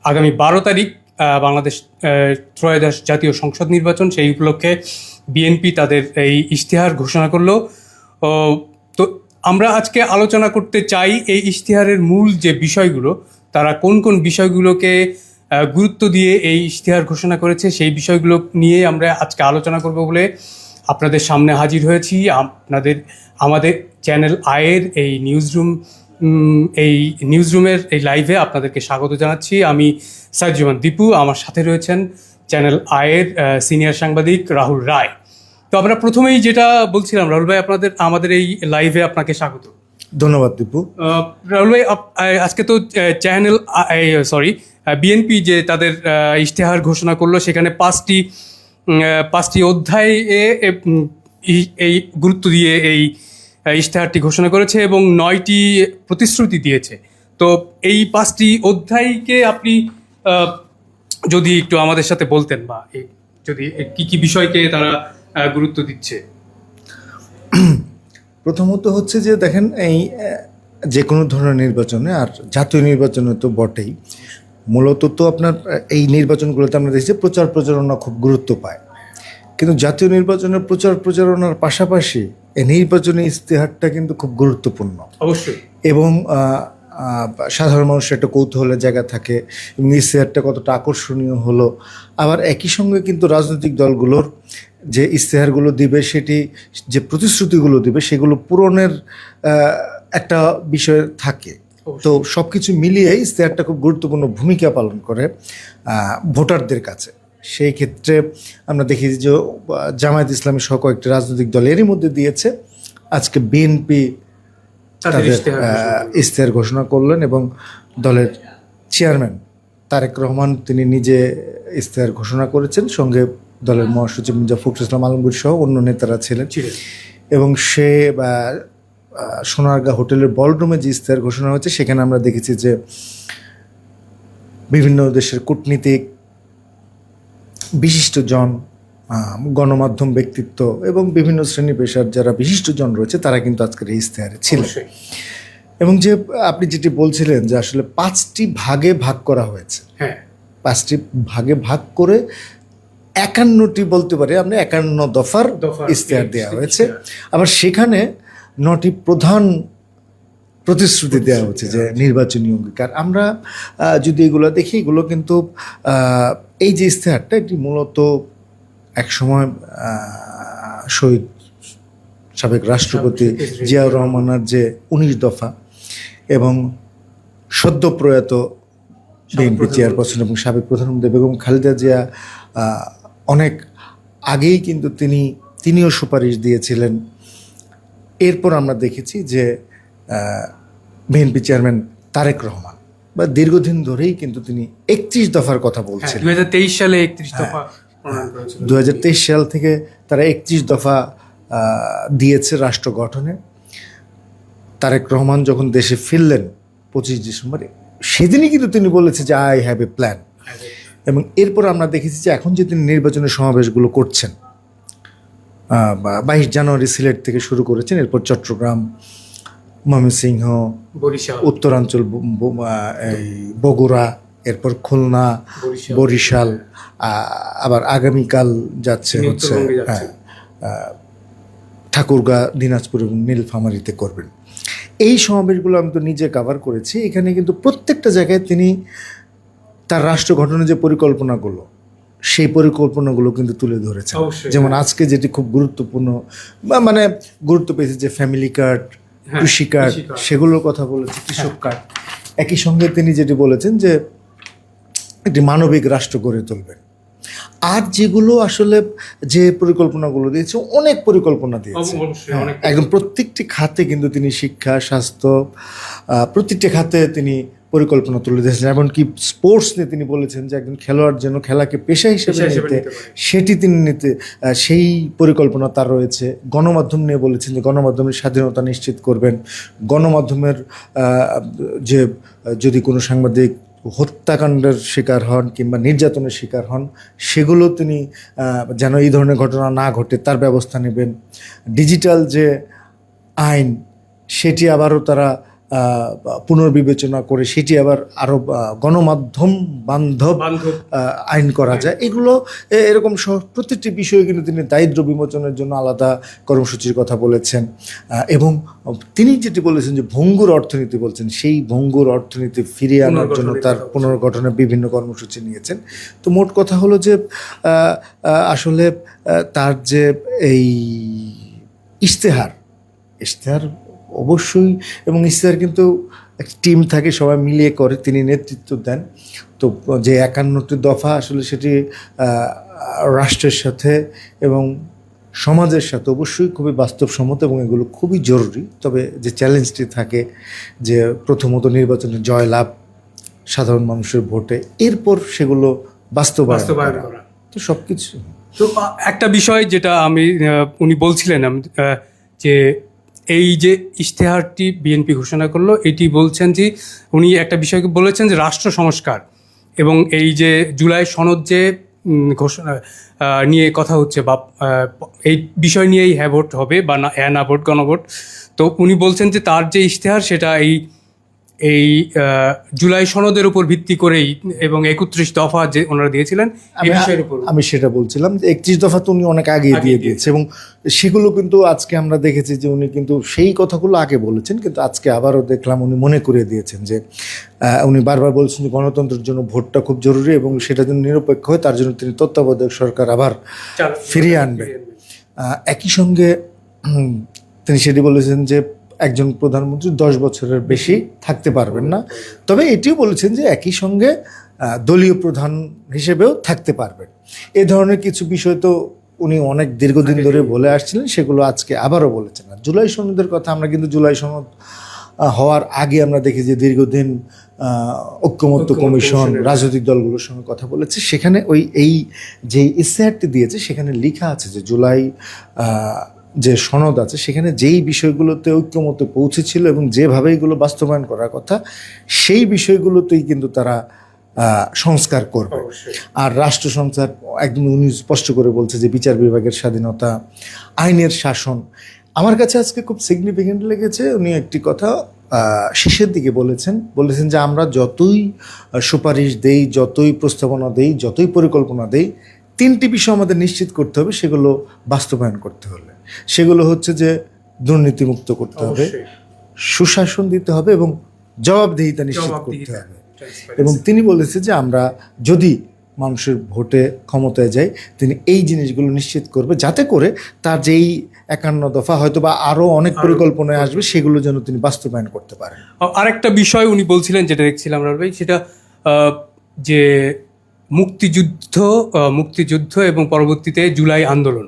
আগামী 12 তারিখ বাংলাদেশ ত্রয়োদশ জাতীয় সংসদ নির্বাচন, সেই উপলক্ষে বিএনপি তাদের এই ইশতেহার ঘোষণা করলো। তো আমরা আজকে আলোচনা করতে চাই এই ইশতেহারের মূল যে বিষয়গুলো, তারা কোন কোন বিষয়গুলোকে গুরুত্ব দিয়ে এই ইশতেহার ঘোষণা করেছে, সেই বিষয়গুলো নিয়ে আমরা আজকে আলোচনা করব বলে আপনাদের সামনে হাজির হয়েছি। আমাদের চ্যানেল আয়ের এই নিউজরুমের এই লাইভে আপনাদেরকে স্বাগত জানাচ্ছি। আমি সাইজুমান দীপু, আমার সাথে রয়েছেন চ্যানেল আয়ের সিনিয়র সাংবাদিক রাহুল রায়। তো আমরা প্রথমেই যেটা বলছিলাম, রাহুল ভাই, আমাদের এই লাইভে আপনাকে স্বাগত। ধন্যবাদ দীপু। রাহুল ভাই, আজকে তো বিএনপি যে তাদের ইশতেহার ঘোষণা করলো, সেখানে পাঁচটি অধ্যায়ে এই গুরুত্ব দিয়ে এই ইশতেহারটি ঘোষণা করেছে এবং 9টি প্রতিশ্রুতি দিয়েছে। তো এই 5টি অধ্যায়কে আপনি যদি একটু আমাদের সাথে বলতেন, বা যদি কি কি বিষয়কে তারা গুরুত্ব দিচ্ছে। প্রথমত হচ্ছে যে দেখেন, এই যে কোনো ধরনের নির্বাচনে, আর জাতীয় নির্বাচনে তো বটেই, মূলত তো আপনার এই নির্বাচনগুলোতে আমরা দেখছি প্রচার প্রচারণা খুব গুরুত্ব পায়। কিন্তু জাতীয় নির্বাচনের প্রচার প্রচারণার পাশাপাশি এই নির্বাচনী ইশতেহারটা কিন্তু খুব গুরুত্বপূর্ণ অবশ্যই। এবং সাধারণ মানুষের একটা কৌতূহলের জায়গা থাকে এবং ইশতেহারটা কতটা আকর্ষণীয় হলো। আবার একই সঙ্গে কিন্তু রাজনৈতিক দলগুলোর যে ইশতেহারগুলো দিবে, সেটি যে প্রতিশ্রুতিগুলো দিবে, সেগুলো পূরণের একটা বিষয় থাকে। তো সব কিছু মিলিয়ে ইশতেহারটা খুব গুরুত্বপূর্ণ ভূমিকা পালন করে ভোটারদের কাছে। সেই ক্ষেত্রে আমরা দেখি যে জামায়াত ইসলামী সহ কয়েকটি রাজনৈতিক দল এরই মধ্যে দিয়েছে। আজকে বিএনপি তাদের ইশতেহার ঘোষণা করলেন এবং দলের চেয়ারম্যান তারেক রহমান তিনি নিজে ইশতেহার ঘোষণা করেছেন, সঙ্গে দলের মহাসচিব মির্জা ফখরুল ইসলাম আলমগীর সহ অন্য নেতারা ছিলেন। এবং সে সোনারগাঁ হোটেলের বলরুমে যে ইশতেহার ঘোষণা হয়েছে, সেখানে আমরা দেখেছি যে বিভিন্ন দেশের কূটনীতিক, বিশিষ্টজন, গণমাধ্যম ব্যক্তিত্ব এবং বিভিন্ন শ্রেণী পেশার যারা বিশিষ্টজন রয়েছে, তারা কিন্তু আজকের এই ইশতেহারে ছিলেন। এবং যে আপনি যেটি বলছিলেন যে আসলে 5টি ভাগে ভাগ করা হয়েছে, 5টি ভাগে ভাগ করে 51টি বলতে পারি আমরা 51 দফার ইশতেহার দেওয়া হয়েছে। আবার সেখানে 9টি প্রধান প্রতিশ্রুতি দেওয়া হচ্ছে যে নির্বাচনী অঙ্গীকার। আমরা যদি এগুলো দেখি, এগুলো কিন্তু এই যে ইশতেহারটা, এটি মূলত একসময় শহীদ সাবেক রাষ্ট্রপতি জিয়াউর রহমানের যে 19 দফা এবং সদ্য প্রয়াত বিএনপি চেয়ারপারসন এবং সাবেক প্রধানমন্ত্রী বেগম খালেদা জিয়া অনেক আগেই কিন্তু তিনিও সুপারিশ দিয়েছিলেন। এরপর আমরা দেখেছি যে বিএনপি চেয়ারম্যান তারেক রহমান বা দীর্ঘদিন ধরেই কিন্তু তিনি 31 দফার কথা বলছেন। 2023 সালে 31 দফা, 2023 সাল থেকে তারা 31 দফা দিয়েছে রাষ্ট্র গঠনে। তারেক রহমান যখন দেশে ফিরলেন 25 ডিসেম্বরে, সেদিনই কিন্তু তিনি বলেছে যে আই হ্যাভ এ প্ল্যান। এবং এরপর আমরা দেখেছি যে এখন যে তিনি নির্বাচনের সমাবেশগুলো করছেন, 22 জানুয়ারি সিলেট থেকে শুরু করেছেন, এরপর চট্টগ্রাম, ময়মনসিংহ, উত্তরাঞ্চল, বগুড়া, এরপর খুলনা, বরিশাল, আবার আগামীকাল যাচ্ছে হচ্ছে ঠাকুরগাঁ, দিনাজপুর এবং নীলফামারীতে করবেন। এই সমাবেশগুলো আমি তো নিজে কভার করেছি। এখানে কিন্তু প্রত্যেকটা জায়গায় তিনি তার রাষ্ট্র গঠনের যে পরিকল্পনাগুলো, সেই পরিকল্পনাগুলো কিন্তু তুলে ধরেছেন। যেমন আজকে যেটি খুব গুরুত্বপূর্ণ মানে গুরুত্ব পেয়েছে যে ফ্যামিলি কার্ড, কৃষি কার্ড, সেগুলোর কথা বলেছে, কৃষক কার্ড। একই সঙ্গে তিনি যেটি বলেছেন যে একটি মানবিক রাষ্ট্র গড়ে তুলবেন। আর যেগুলো আসলে যে পরিকল্পনাগুলো দিয়েছে, অনেক পরিকল্পনা দিয়েছে একদম প্রত্যেকটি খাতে, কিন্তু তিনি শিক্ষা, স্বাস্থ্য, প্রত্যেকটি খাতে তিনি পরিকল্পনা তুলে দিয়েছেন। এমনকি স্পোর্টস নিয়ে তিনি বলেছেন যে একজন খেলোয়াড় যেন খেলাকে পেশা হিসেবে নিতে, সেটি তিনি নিতে, সেই পরিকল্পনা তার রয়েছে। গণমাধ্যম নিয়ে বলেছেন যে গণমাধ্যমের স্বাধীনতা নিশ্চিত করবেন। গণমাধ্যমের যে যদি কোনো সাংবাদিক হত্যাকাণ্ডের শিকার হন কিংবা নির্যাতনের শিকার হন, সেগুলো তিনি যেন এই ধরনের ঘটনা না ঘটে তার ব্যবস্থা নেবেন। ডিজিটাল যে আইন, সেটি আবারও তারা পুনর্বিবেচনা করে সেটি আবার আরও গণমাধ্যম বান্ধব আইন করা যায়, এগুলো এরকম প্রত্যেকটি বিষয়ে কিন্তু তিনি দারিদ্র্য বিমোচনের জন্য আলাদা কর্মসূচির কথা বলেছেন। এবং তিনি যেটি বলেছেন যে ভঙ্গুর অর্থনীতি বলছেন, সেই ভঙ্গুর অর্থনীতি ফিরিয়ে আনার জন্য তার পুনর্গঠনের বিভিন্ন কর্মসূচি নিয়েছেন। তো মোট কথা হলো যে আসলে তার যে এই ইশতেহার অবশ্যই, এবং ইশতেহার কিন্তু একটা টিম থাকে, সবাই মিলিয়ে করে, তিনি নেতৃত্ব দেন। তো যে 51টি দফা আসলে সেটি রাষ্ট্রের সাথে এবং সমাজের সাথে অবশ্যই খুবই বাস্তবসম্মত এবং এগুলো খুবই জরুরি। তবে যে চ্যালেঞ্জটি থাকে যে প্রথমত নির্বাচনে জয়লাভ সাধারণ মানুষের ভোটে, এরপর সেগুলো বাস্তবায়ন করা, তো সব কিছু। তো একটা বিষয় যেটা উনি বলছিলেন যে এই যে ইশতেহারটি বিএনপি ঘোষণা করলো, এটি বলছেন যে উনি একটা বিষয়কে বলেছেন যে রাষ্ট্র সংস্কার এবং এই যে জুলাই সনদ যে ঘোষণা নিয়ে কথা হচ্ছে বা এই বিষয় নিয়েই হ্যাঁ ভোট হবে বা না হ্যাঁ না ভোট গণভোট। তো উনি বলছেন যে তার যে ইশতেহার সেটা এই জুলাই সনদের উপর ভিত্তি করেই এবং 31 দফা যে ওনারা দিয়েছিলেন এই বিষয়ের উপর। আমি সেটা বলছিলাম যে 31 দফা তো উনি অনেক আগে দিয়ে দিয়েছে এবং সেগুলো কিন্তু আজকে আমরা দেখেছি যে উনি কিন্তু সেই কথাগুলো আগে বলেছেন, কিন্তু আজকে আবারও দেখলাম উনি মনে করিয়ে দিয়েছেন যে উনি বারবার বলছেন যে গণতন্ত্রের জন্য ভোটটা খুব জরুরি এবং সেটা যেন নিরপেক্ষ হয়, তার জন্য তিনি তত্ত্বাবধায়ক সরকার আবার ফিরিয়ে আনবেন। একই সঙ্গে তিনি সেটি বলেছেন যে একজন প্রধানমন্ত্রী 10 বছরের বেশি থাকতে পারবেন না, তবে এটিও বলেছেন যে একই সঙ্গে দলীয় প্রধান হিসেবেও থাকতে পারবেন। এ ধরনের কিছু বিষয় তো উনি অনেক দীর্ঘদিন ধরে বলে আসছিলেন, সেগুলো আজকে আবারও বলেছেন। আর জুলাই সনদের কথা আমরা কিন্তু জুলাই সনদ হওয়ার আগে আমরা দেখি যে দীর্ঘদিন ঐক্যমত্য কমিশন রাজনৈতিক দলগুলোর সঙ্গে কথা বলেছে, সেখানে এই যে ইশতেহারটি দিয়েছে সেখানে লেখা আছে যে জুলাই যে সনদ আছে সেখানে যেই বিষয়গুলোতে ঐক্যমতে পৌঁছেছিল এবং যেভাবে এগুলো বাস্তবায়ন করার কথা সেই বিষয়গুলোতেই কিন্তু তারা সংস্কার করবে। আর রাষ্ট্র সংস্কার একদম উনি স্পষ্ট করে বলছে যে বিচার বিভাগের স্বাধীনতা, আইনের শাসন। আমার কাছে আজকে খুব সিগনিফিকেন্ট লেগেছে উনি একটি কথা শেষের দিকে বলেছেন যে আমরা যতই সুপারিশ দেই, যতই প্রস্তাবনা দেই, যতই পরিকল্পনা দেই, 3টি বিষয় আমাদের নিশ্চিত করতে হবে, সেগুলো বাস্তবায়ন করতে হলে সেগুলো হচ্ছে যে দুর্নীতিমুক্ত করতে হবে, সুশাসন দিতে হবে এবং জবাবদিহিতা নিশ্চিত করতে হবে। এবং তিনি বলেছে যে আমরা যদি মানুষের ভোটে ক্ষমতায় যাই, তিনি এই জিনিসগুলো নিশ্চিত করবে যাতে করে তার যেই 51 দফা হয়তো বা আরও অনেক পরিকল্পনায় আসবে সেগুলো যেন তিনি বাস্তবায়ন করতে পারেন। আরেকটা বিষয় উনি বলছিলেন যেটা দেখছিলাম রাহুল ভাই, সেটা যে মুক্তিযুদ্ধ এবং পরবর্তীতে জুলাই আন্দোলন,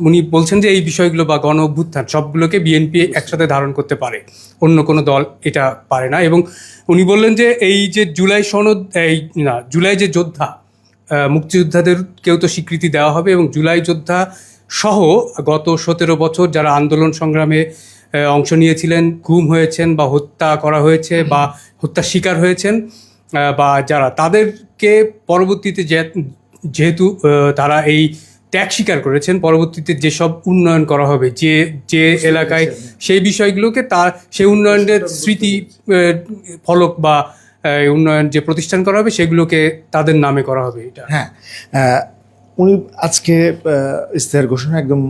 উনি বলছেন যে এই বিষয়গুলো বা গণ অভ্যুত্থান সবগুলোকে বিএনপি একসাথে ধারণ করতে পারে, অন্য কোনো দল এটা পারে না। এবং উনি বললেন যে এই যে জুলাই সনদ, জুলাই যে যোদ্ধা, মুক্তিযোদ্ধাদের কেউ তো স্বীকৃতি দেওয়া হবে এবং জুলাই যোদ্ধা সহ গত 17 বছর যারা আন্দোলন সংগ্রামে অংশ নিয়েছিলেন, গুম হয়েছেন বা হত্যা করা হয়েছে বা হত্যার শিকার হয়েছেন বা যারা, তাদেরকে পরবর্তীতে যেহেতু তারা এই ত্যাগ স্বীকার করেছেন, পরবর্তীতে যেসব উন্নয়ন করা হবে যে এলাকায়, সেই বিষয়গুলোকে সেই উন্নয়নের স্মৃতি ফলক বা উন্নয়ন যে প্রতিষ্ঠান করা হবে সেগুলোকে তাদের নামে করা হবে। এটা হ্যাঁ, উনি আজকে ইশতেহার ঘোষণা একদম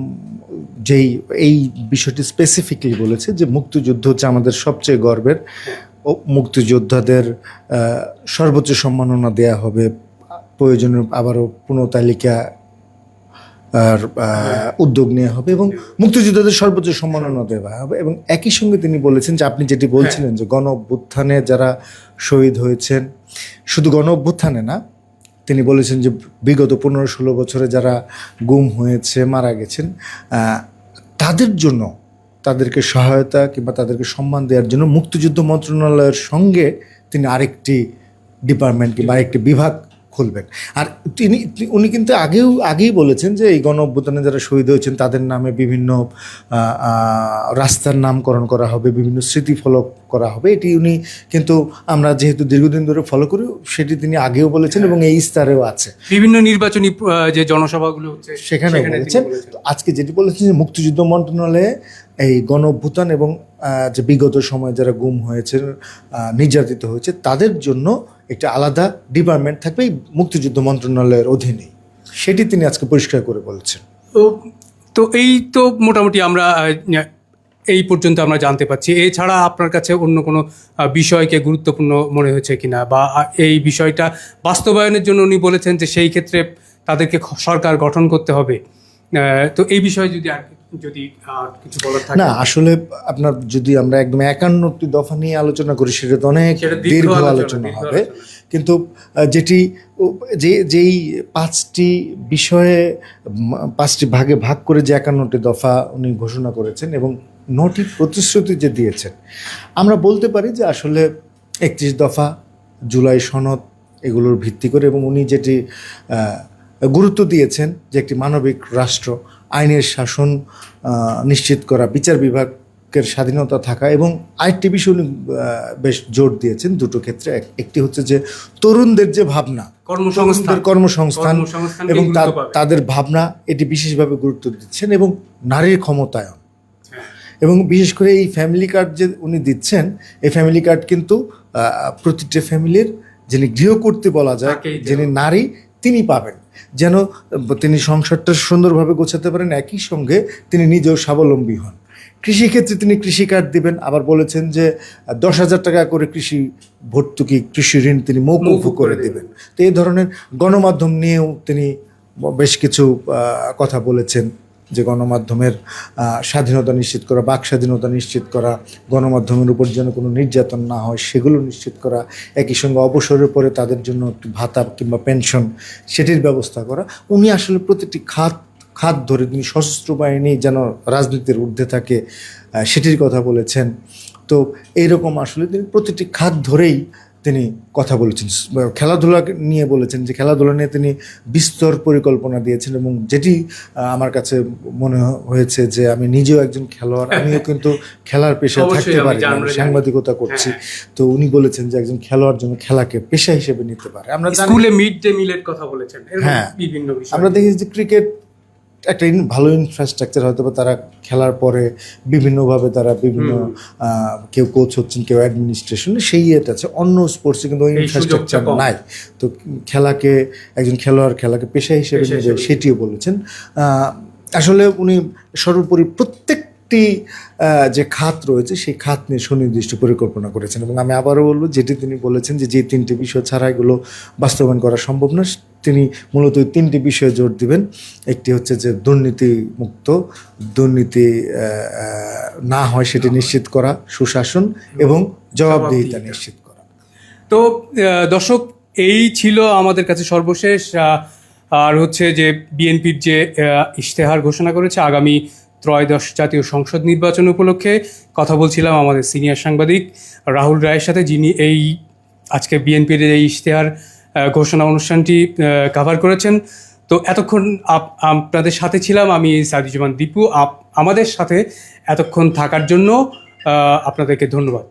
যেই এই বিষয়টি স্পেসিফিকলি বলেছে যে মুক্তিযুদ্ধ হচ্ছে আমাদের সবচেয়ে গর্বের, মুক্তিযোদ্ধাদের সর্বোচ্চ সম্মাননা দেয়া হবে, প্রয়োজনে আবারও পুনঃতালিকা আর উদ্যোগ নেওয়া হবে এবং মুক্তিযোদ্ধাদের সর্বোচ্চ সম্মাননা দেওয়া হবে। এবং একই সঙ্গে তিনি বলেছেন যে আপনি যেটি বলছিলেন যে গণ অভ্যুত্থানে যারা শহীদ হয়েছেন, শুধু গণ অভ্যুত্থানে না, তিনি বলেছেন যে বিগত 15-16 বছরে যারা গুম হয়েছে, মারা গেছেন, তাদের জন্য, তাদেরকে সহায়তা কিংবা তাদেরকে সম্মান দেওয়ার জন্য মুক্তিযুদ্ধ মন্ত্রণালয়ের সঙ্গে তিনি আরেকটি ডিপার্টমেন্ট কিংবা আরেকটি বিভাগ খুলবেন। আর উনি কিন্তু আগেই বলেছেন যে এই গণ অভ্যুত্থানে যারা শহীদ হয়েছেন তাদের নামে বিভিন্ন রাস্তার নামকরণ করা হবে, বিভিন্ন স্মৃতিফলক করা হবে। এটি উনি কিন্তু আমরা যেহেতু দীর্ঘদিন ধরে ফলো করি, সেটি তিনি আগেও বলেছেন এবং এই স্তরেও আছে, বিভিন্ন নির্বাচনী যে জনসভাগুলো হচ্ছে সেখানে বলেছেন। আজকে যেটি বলেছেন যে মুক্তিযুদ্ধ মন্ত্রণালয়ে এই গণ অভ্যুত্থান এবং যে বিগত সময়ে যারা গুম হয়েছে, নির্যাতিত হয়েছে, তাদের জন্য একটা আলাদা ডিপার্টমেন্ট থাকবে এই মুক্তিযুদ্ধ মন্ত্রণালয়ের অধীনেই। সেটি তিনি আজকে পরিষ্কার করে বলেছেন। তো এই তো মোটামুটি আমরা এই পর্যন্ত আমরা জানতে পারছি। এছাড়া আপনার কাছে অন্য কোনো বিষয়কে গুরুত্বপূর্ণ মনে হয়েছে কিনা, বা এই বিষয়টা বাস্তবায়নের জন্য উনি বলেছেন যে সেই ক্ষেত্রে তাদেরকে সরকার গঠন করতে হবে, তো এই বিষয়ে যদি কিছু বলার থাকে। না, আসলে আপনার যদি আমরা একদম 51টি দফা নিয়ে আলোচনা করি সেটা তো অনেক দীর্ঘ আলোচনা হবে, কিন্তু যেই 5টি বিষয়ে 5টি ভাগে ভাগ করে যে 51টি দফা উনি ঘোষণা করেছেন এবং 9টি প্রতিশ্রুতি যে দিয়েছেন, আমরা বলতে পারি যে আসলে 31 দফা, জুলাই সনদ, এগুলোর ভিত্তি করে, এবং উনি যেটি গুরুত্ব দিয়েছেন যে একটি মানবিক রাষ্ট্র, আইনের শাসন নিশ্চিত করা, বিচার বিভাগের স্বাধীনতা থাকা, এবং আরেকটি বিষয় উনি বেশ জোর দিয়েছেন দুটো ক্ষেত্রে। একটি হচ্ছে যে তরুণদের যে ভাবনা, কর্মসংস্থান এবং তাদের ভাবনা, এটি বিশেষভাবে গুরুত্ব দিচ্ছেন, এবং নারীর ক্ষমতায়ন। এবং বিশেষ করে এই ফ্যামিলি কার্ড যে উনি দিচ্ছেন, এই ফ্যামিলি কার্ড কিন্তু প্রতিটা ফ্যামিলির যিনি গৃহকর্ত্রী বলা যায়, যিনি নারী, তিনি পাবেন, যেন তিনি সংসারটা সুন্দরভাবে গোছাতে পারেন, একই সঙ্গে তিনি নিজেও স্বাবলম্বী হন। কৃষিক্ষেত্রে তিনি কৃষি কার্ড দিবেন, আবার বলেছেন যে 10,000 টাকা করে কৃষি ভর্তুকি, কৃষি ঋণ তিনি মৌকুফ করে দেবেন। তো এই ধরনের গণমাধ্যম নিয়েও তিনি বেশ কিছু কথা বলেছেন, যে গণমাধ্যমের স্বাধীনতা নিশ্চিত করা, বাক স্বাধীনতা নিশ্চিত করা, গণমাধ্যমের উপর যেন কোনো নির্যাতন না হয় সেগুলো নিশ্চিত করা, একই সঙ্গে অবসরের পরে তাদের জন্য একটি ভাতা কিংবা পেনশন সেটির ব্যবস্থা করা। উনি আসলে প্রতিটি খাত ধরে তিনি সশস্ত্র বাহিনী যেন রাজনীতির ঊর্ধ্বে থাকে সেটির কথা বলেছেন। তো এইরকম আসলে তিনি প্রতিটি খাত ধরেই তিনি কথা বলেছেন। খেলাধুলা নিয়ে বলেছেন যে খেলাধুলা নিয়ে তিনি বিস্তর পরিকল্পনা দিয়েছেন, এবং যেটি আমার কাছে মনে হয়েছে যে আমি নিজেও একজন খেলোয়াড়, আমিও কিন্তু খেলার পেশায় থাকতে পারি, সাংবাদিকতা করছি। তো উনি বলেছেন যে একজন খেলোয়াড় যেন খেলাকে পেশা হিসেবে নিতে পারে। আমরা স্কুলে মিড ডে মিলের কথা বলেছেন। হ্যাঁ, বিভিন্ন বিষয় আমরা দেখি যে ক্রিকেট একটা ভালো ইনফ্রাস্ট্রাকচার, হয়তো বা তারা খেলার পরে বিভিন্নভাবে তারা বিভিন্ন কেউ কোচ হচ্ছেন, কেউ অ্যাডমিনিস্ট্রেশনে, সেই ইয়েটা আছে। অন্য স্পোর্টসে কিন্তু ওই ইনফ্রাস্ট্রাকচার নাই। তো একজন খেলোয়াড় খেলাকে পেশা হিসেবে নেবে, সেটিও বলেছেন। আসলে উনি সর্বোপরি প্রত্যেকটি যে খাত রয়েছে সেই খাত নিয়ে সুনির্দিষ্ট পরিকল্পনা করেছেন, এবং আমি আবারও বলবো যেটি তিনি বলেছেন যে 3টি বিষয় ছাড়া এগুলো বাস্তবায়ন করা সম্ভব না। তিনি মূলত 3টি বিষয়ে জোর দিবেন। একটি হচ্ছে যে দুর্নীতি না হয় সেটি নিশ্চিত করা, সুশাসন এবং জবাবদিহিতা নিশ্চিত করা। তো দর্শক, এই ছিল আমাদের কাছে সর্বশেষ। আর হচ্ছে যে বিএনপির যে ইশতেহার ঘোষণা করেছে আগামী ত্রয়োদশ জাতীয় সংসদ নির্বাচন উপলক্ষে, কথা বলছিলাম আমাদের সিনিয়র সাংবাদিক রাহুল রায়ের সাথে, যিনি এই আজকে বিএনপির এই ইশতেহার ঘোষণা অনুষ্ঠানটি কভার করেছেন। তো এতক্ষণ আপনাদের সাথে ছিলাম আমি সাদিজুমান দীপু। আমাদের সাথে এতক্ষণ থাকার জন্য আপনাদেরকে ধন্যবাদ।